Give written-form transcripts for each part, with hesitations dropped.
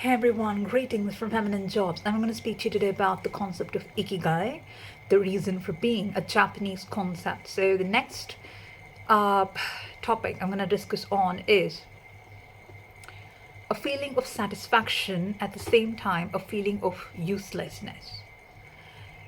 Hey everyone, greetings from Feminine Jobs. I'm going to speak to you today about the concept of ikigai, the reason for being, a Japanese concept. So the next uh, topic I'm going to discuss on is a feeling of satisfaction, at the same time a feeling of uselessness.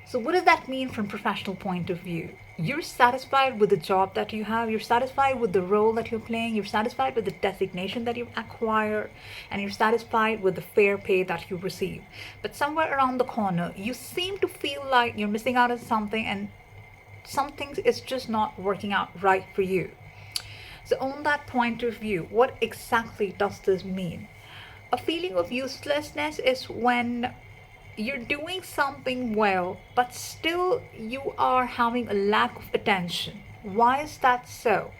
So, what does that mean from professional point of view? You're satisfied with the job that you have, you're satisfied with the role that you're playing, you're satisfied with the designation that you've acquired, and you're satisfied with the fair pay that you receive. But somewhere around the corner, you seem to feel like you're missing out on something, and something is just not working out right for you. So, on that point of view, what exactly does this mean? A feeling of uselessness is when you're doing something well, but still you are having a lack of attention. Why is that so?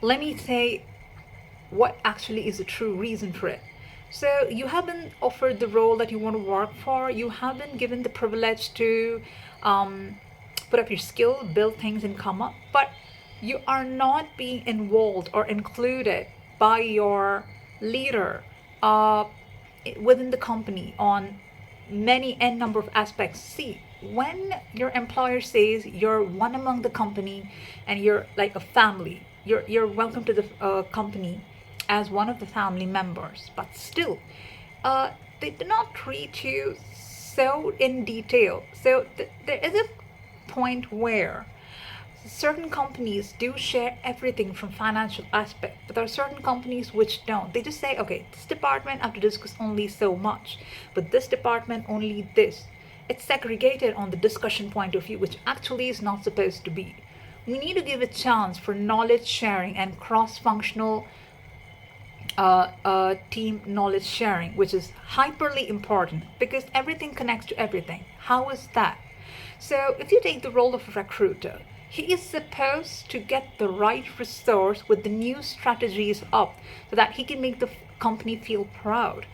Let me say what actually is the true reason for it. So, you have been offered the role that you want to work for, you have been given the privilege to put up your skill, build things, and come up, but you are not being involved or included by your leader uh, within the company on many n number of aspects. See, when your employer says you're one among the company and you're like a family, you're welcome to the company as one of the family members, but still, they do not treat you so in detail. So there is a point where certain companies do share everything from financial aspect, but there are certain companies which don't. They just say, okay, this department have to discuss only so much, but this department only this. It's segregated on the discussion point of view, which actually is not supposed to be. We need to give a chance for knowledge sharing and cross-functional team knowledge sharing, which is hyperly important because everything connects to everything. How is that? So, if you take the role of a recruiter, he is supposed to get the right resource with the new strategies up so that he can make the company feel proud.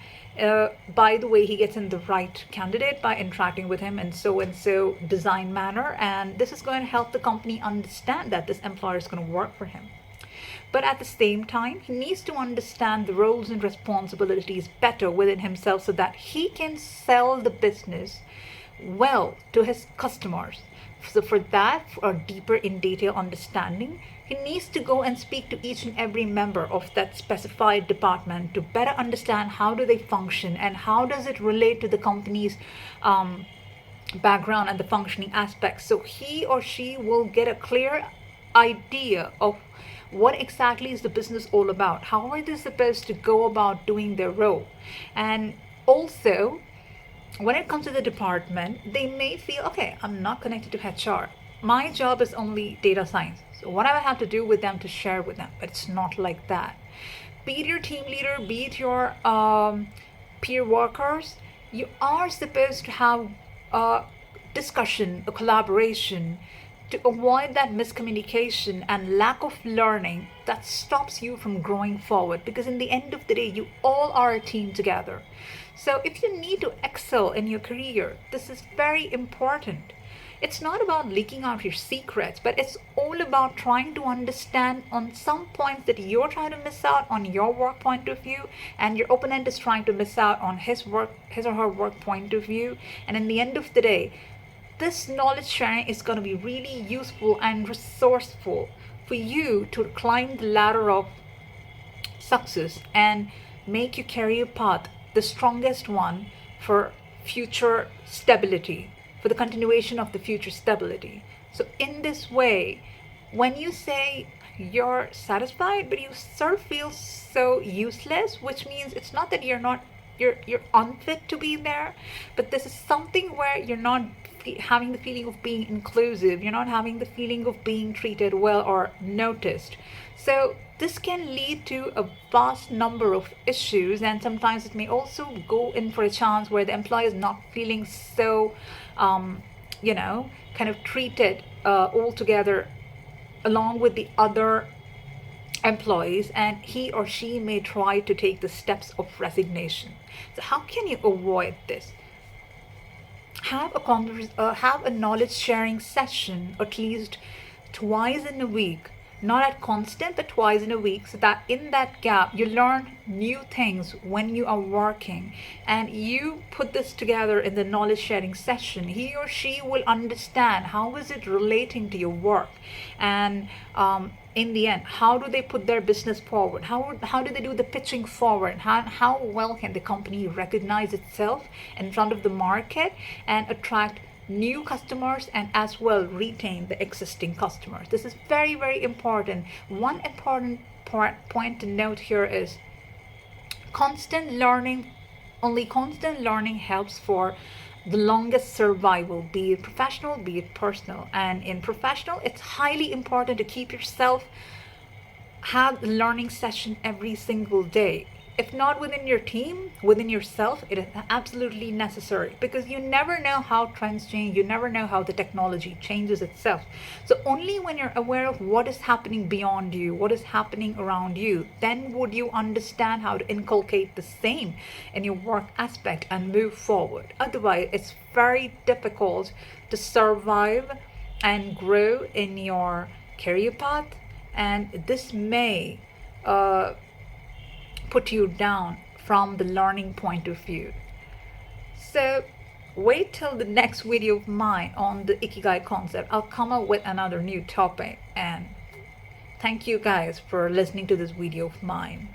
By the way, he gets in the right candidate by interacting with him in so and so design manner, and this is going to help the company understand that this employer is going to work for him. But at the same time, he needs to understand the roles and responsibilities better within himself so that he can sell the business well to his customers. So, for that, for a deeper in detail understanding, he needs to go and speak to each and every member of that specified department to better understand how do they function and how does it relate to the company's background and the functioning aspects. So he or she will get a clear idea of what exactly is the business all about, how are they supposed to go about doing their role. And also, when it comes to the department, they may feel, okay, I'm not connected to HR. My job is only data science. So what do I have to do with them to share with them? But it's not like that. Be it your team leader, be it your peer workers, you are supposed to have a discussion, a collaboration to avoid that miscommunication and lack of learning that stops you from growing forward, because in the end of the day you all are a team together. So if you need to excel in your career, this is very important. It's not about leaking out your secrets, but it's all about trying to understand on some points that you're trying to miss out on your work point of view, and your opponent is trying to miss out on his or her work point of view. And in the end of the day, this knowledge sharing is going to be really useful and resourceful for you to climb the ladder of success and make your career path the strongest one for future stability, for the continuation of the future stability. So, in this way, when you say you're satisfied, but you sort of feel so useless, which means it's not that you're unfit to be there, but this is something where you're not having the feeling of being inclusive, you're not having the feeling of being treated well or noticed. So this can lead to a vast number of issues, and sometimes it may also go in for a chance where the employee is not feeling so kind of treated altogether along with the other employees, and he or she may try to take the steps of resignation. So how can you avoid this? Have a knowledge sharing session at least twice in a week not at constant, but twice in a week, so that in that gap you learn new things when you are working, and you put this together in the knowledge sharing session. He or she will understand how is it relating to your work, and in the end, how do they put their business forward, how do they do the pitching forward, how well can the company recognize itself in front of the market and attract new customers, and as well retain the existing customers. This is very, very important. One important point to note here is constant learning. Only constant learning helps for the longest survival, be it professional, be it personal. And in professional, it's highly important to keep yourself, have a learning session every single day. If not within your team, within yourself, it is absolutely necessary, because you never know how trends change, you never know how the technology changes itself. So only when you're aware of what is happening beyond you, what is happening around you, then would you understand how to inculcate the same in your work aspect and move forward. Otherwise, it's very difficult to survive and grow in your career path, and this may put you down from the learning point of view. So wait till the next video of mine on the Ikigai concept. I'll come up with another new topic, and thank you guys for listening to this video of mine.